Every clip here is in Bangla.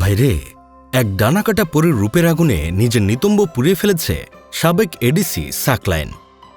ভাইরে, এক ডানাকাটা পরীর রূপের আগুনে নিজের নিতম্ব পুড়িয়ে ফেলেছে সাবেক এডিসি সাকলাইন।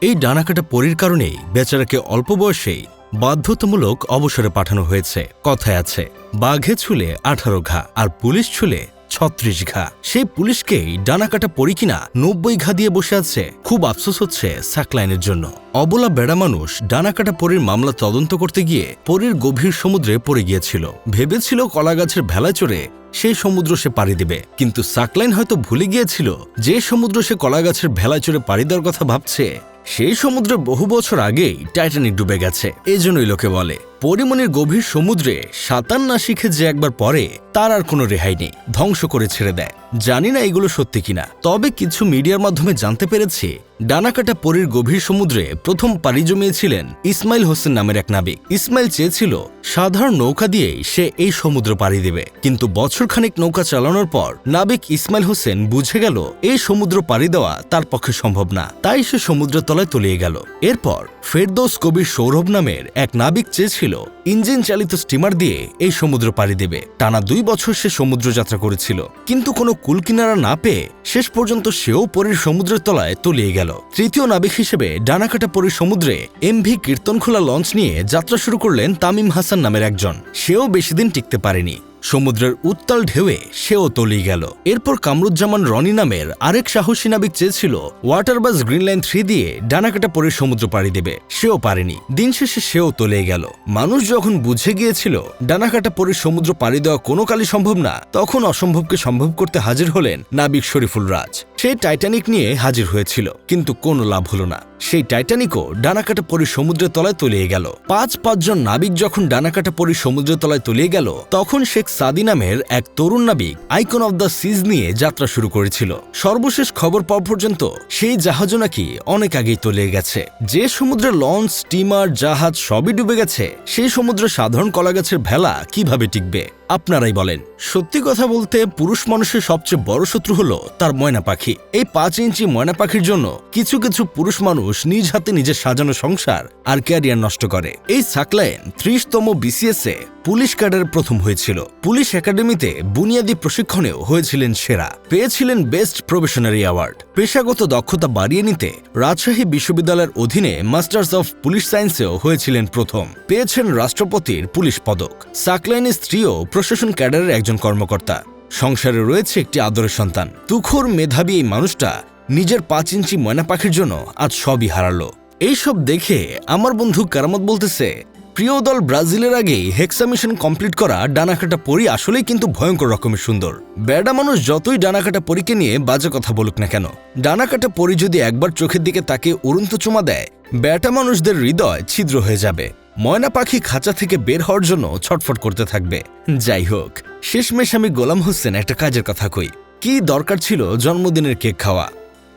এই ডানাকাটা পরীর কারণেই বেচারাকে অল্প বয়সেই বাধ্যতামূলক অবসরে পাঠানো হয়েছে। কথায় আছে, বাঘে ছুলে 18 ঘা আর পুলিশ ছুলে 36 ঘা। সেই পুলিশকেই ডানাকাটা পরী কিনা 90 ঘা দিয়ে বসে আছে। খুব আফসোস হচ্ছে সাকলাইনের জন্য। অবলা বেড়া মানুষ ডানাকাটা পরীর মামলা তদন্ত করতে গিয়ে পরীর গভীর সমুদ্রে পড়ে গিয়েছিল। ভেবেছিল কলাগাছের ভেলায় চড়ে সেই সমুদ্র সে পাড়ি দেবে, কিন্তু সাকলাইন হয়তো ভুলে গিয়েছিল যে সমুদ্র সে কলাগাছের ভেলায় চড়ে পাড়ি দেওয়ার কথা ভাবছে সেই সমুদ্রে বহু বছর আগেই টাইটানিক ডুবে গেছে। এজন্যই লোকে বলে, পরিমণির গভীর সমুদ্রে সাঁতার না শিখে যে একবার পরে তার আর কোনো রেহাই নেই, ধ্বংস করে ছেড়ে দেয়। জানি না এগুলো সত্যি কিনা, তবে কিছু মিডিয়ার মাধ্যমে জানতে পেরেছি ডানাকাটা পরীর গভীর সমুদ্রে প্রথম পাড়ি জমিয়েছিলেন ইসমাইল হোসেন নামের এক নাবিক। ইসমাইল চেয়েছিল সাধারণ নৌকা দিয়েই সে এই সমুদ্র পাড়ি দেবে, কিন্তু বছরখানেক নৌকা চালানোর পর নাবিক ইসমাইল হোসেন বুঝে গেল এই সমুদ্র পাড়ি দেওয়া তার পক্ষে সম্ভব না, তাই সে সমুদ্রের তলায় তলিয়ে গেল। এরপর ফেরদৌস কবির সৌরভ নামের এক নাবিক চেয়েছিল ইঞ্জিন চালিত স্টিমার দিয়ে এই সমুদ্র পাড়ি দেবে। টানা 2 বছর সে সমুদ্র যাত্রা করেছিল, কিন্তু কোনো কুলকিনারা না পেয়ে শেষ পর্যন্ত সেও পরীর সমুদ্রের তলায় তলিয়ে গেল। তৃতীয় নাবিক হিসেবে ডানাকাটা পরীর সমুদ্রে এমভি কীর্তনখোলা লঞ্চ নিয়ে যাত্রা শুরু করলেন তামিম হাসান নামের একজন। সেও বেশি দিন টিকতে পারেনি, সমুদ্রের উত্তাল ঢেউয়ে সেও তলিয়ে গেল। এরপর কামরুজ্জামান রনি নামের আরেক সাহসী নাবিক চেয়েছিল ওয়াটারবাস গ্রিন লাইন 3 দিয়ে ডানাকাটা পরীর সমুদ্র পাড়ি দেবে, সেও পারেনি। দিন শেষে সেও তলিয়ে গেল। মানুষ যখন বুঝে গিয়েছিল ডানাকাটা পরীর সমুদ্র পাড়ি দেওয়া কোনো কালই সম্ভব না, তখন অসম্ভবকে সম্ভব করতে হাজির হলেন নাবিক শরীফুল রাজ। সে টাইটানিক নিয়ে হাজির হয়েছিল, কিন্তু কোনো লাভ হলো না। সেই টাইটানিকও ডানাকাটা পরীর সমুদ্রের তলায় তলিয়ে গেল। 5 জন নাবিক যখন ডানাকাটা পরীর সমুদ্রের তলায় তলিয়ে গেল, তখন শেখ সাদি নামের এক তরুণ নাবিক আইকন অব দ্য সিজ নিয়ে যাত্রা শুরু করেছিল। সর্বশেষ খবর পাওয়া পর্যন্ত সেই জাহাজও নাকি অনেক আগেই তলিয়ে গেছে। যে সমুদ্রে লঞ্চ, স্টিমার, জাহাজ সবই ডুবে গেছে, সেই সমুদ্রে সাধারণ কলাগাছের ভেলা কিভাবে টিকবে? আপনারাই বলেন। সত্যি কথা বলতে, পুরুষ মানুষের সবচেয়ে বড় শত্রু হলো তার ময়না পাখি। এই 5 ইঞ্চি ময়না পাখির জন্য কিছু কিছু পুরুষ মানুষ নিজ হাতে নিজের সাজানো সংসার আর ক্যারিয়ার নষ্ট করে। এই সাকলাইন 30তম BCS এ পুলিশ ক্যাডারে প্রথম হয়েছিল। পুলিশ একাডেমিতে বুনিয়াদী প্রশিক্ষণেও হয়েছিলেন সেরা, পেয়েছিলেন বেস্ট প্রবেশনারি অ্যাওয়ার্ড। পেশাগত দক্ষতা বাড়িয়ে নিতে রাজশাহী বিশ্ববিদ্যালয়ের অধীনে মাস্টার্স অফ পুলিশ সায়েন্সেও হয়েছিলেন প্রথম, পেয়েছেন রাষ্ট্রপতির পুলিশ পদক। সাকলাইনের স্ত্রীও প্রশাসন ক্যাডারের একজন কর্মকর্তা। সংসারে রয়েছে একটি আদরের সন্তান। তুখোর মেধাবী এই মানুষটা নিজের 5 ইঞ্চি ময়না পাখির জন্য আজ সবই হারালো। এইসব দেখে আমার বন্ধু কারামত বলতেছে, প্রিয় দল ব্রাজিলের আগেই হেক্সা মিশন কমপ্লিট করা ডানাকাটা পরী আসলেই কিন্তু ভয়ঙ্কর রকমের সুন্দর। বেড়া মানুষ যতই ডানাকাটা পরীকে নিয়ে বাজে কথা বলুক না কেন, ডানাকাটা পরী যদি একবার চোখের দিকে তাকে উড়ন্ত চুমা দেয়, বেটা মানুষদের হৃদয় ছিদ্র হয়ে যাবে। ময়না পাখি খাঁচা থেকে বের হওয়ার জন্য ছটফট করতে থাকবে। যাই হোক, শেষমেশ আমি গোলাম হোসেন একটা কাজের কথা কই। কি দরকার ছিল জন্মদিনের কেক খাওয়া?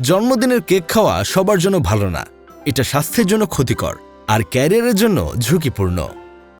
জন্মদিনের কেক খাওয়া সবার জন্য ভালো না, এটা স্বাস্থ্যের জন্য ক্ষতিকর আর ক্যারিয়ারের জন্য ঝুঁকিপূর্ণ।